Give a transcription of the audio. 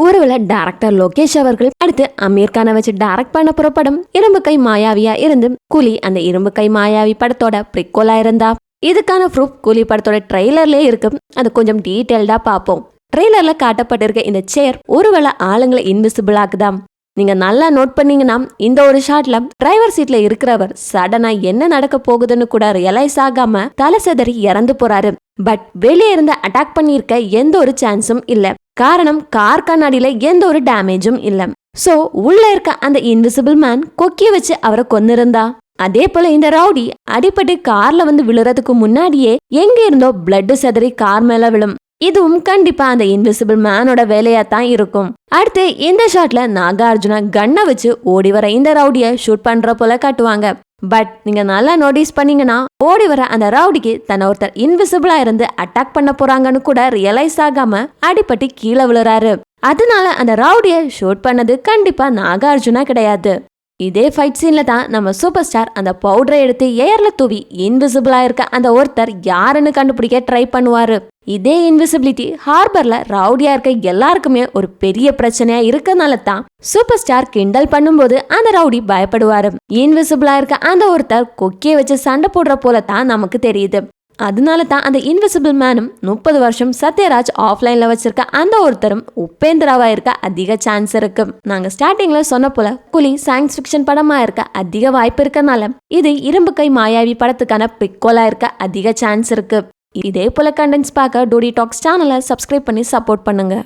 ஒருவேளை டைரக்டர் லோகேஷ் அவர்கள் அடுத்து அமீர் கானை வச்சு டைரக்ட் பண்ண போற படம் இரும்பு கை மாயாவியா இருந்து கூலி அந்த இரும்பு கை மாயாவி படத்தோட பிரிக்கோலா இருந்தா இதுக்கான ப்ரூஃப் கூலி படத்தோட ட்ரெய்லர்லயே இருக்கு. அது கொஞ்சம் டீடைல்டா பார்ப்போம். ட்ரெய்லர்ல காட்டப்பட்டிருக்க இந்த சேர் ஒருவேளை ஆளுங்களை இன்விசிபிள் ஆக்குதாம். நீங்க நல்லா நோட் பண்ணீங்கன்னா இந்த ஒரு ஷாட்ல டிரைவர் சீட்ல இருக்கிறவர் சடனா என்ன நடக்க போகுதுன்னு கூட ரியலைஸ் ஆகாம தலை செதறி இறந்து போறாரு. பட் வெளியே இருந்து அட்டாக் பண்ணிருக்க எந்த ஒரு சான்ஸும் இல்ல. காரணம் கார் கண்ணாடியில எந்த ஒரு டேமேஜும் இல்ல. சோ உள்ள இருக்க அந்த இன்விசிபிள் மேன் கொக்கிய வச்சு அவரை கொன்னிருந்தா. அதே போல இந்த ரவுடி அடிப்பட்டு கார்ல வந்து விழுறதுக்கு முன்னாடியே எங்க இருந்தோ பிளட் செதறி கார் மேல விழும். இதுவும் கண்டிப்பா அந்த இன்விசிபிள் மேனோட வேலையா தான் இருக்கும். அடுத்து இந்த ஷாட்ல நாகார்ஜுனா கண்ணை வச்சு ஓடி வர இந்த ரவுடிய ஷூட் பண்ற போல காட்டுவாங்க. பட் நீங்க நல்லா நோட்டீஸ் பண்ணீங்கன்னா ஓடி வர அந்த ரவுடிக்கு தன்னை ஒருத்தர் இன்விசிபிளா இருந்து அட்டாக் பண்ண போறாங்கன்னு கூட ரியலைஸ் ஆகாம அடிப்பட்டு கீழே விழுறாரு. அதனால அந்த ரவுடிய ஷூட் பண்ணது கண்டிப்பா நாகார்ஜுனா கிடையாது. இதே ஃபைட் சீன்ல தான் நம்ம சூப்பர் ஸ்டார் அந்த பவுடரை எடுத்து ஏர்ல தூவி இன்விசிபிளா இருக்க அந்த ஒருத்தர் யாருன்னு கண்டுபிடிக்க ட்ரை பண்ணுவாரு. இதே இன்விசிபிலிட்டி ஹார்பர்ல ரவுடியா இருக்க எல்லாருக்குமே ஒரு பெரிய பிரச்சனையா இருக்கனால தான் சூப்பர் ஸ்டார் கிண்டல் பண்ணும்போது அந்த ரவுடி பயப்படுவாரு. இன்விசிபிளா இருக்க அந்த ஒருத்தர் கொக்கிய வச்சு சண்டை போடுற போல தான் நமக்கு தெரியுது. அதனால தான் அந்த இன்விசிபிள் மேனும் 30 வருஷம் சத்யராஜ் ஆஃப்லைன்ல வச்சிருக்க அந்த ஒருத்தரும் உபேந்திராவா இருக்க அதிக சான்ஸ் இருக்கு. நாங்க ஸ்டார்டிங்ல சொன்ன போல குலி சயின்ஸ் ஃபிக்ஷன் படமா இருக்க அதிக வாய்ப்பு இருக்கனால இது இரும்பு கை மாயாவி படத்துக்கான பிரிக்கோலா இருக்க அதிக சான்ஸ் இருக்கு. இதே போல கண்டென்ட்ஸ் பார்க்க டூடி டாக்ஸ் சேனலை சப்ஸ்கிரைப் பண்ணி சப்போர்ட் பண்ணுங்க.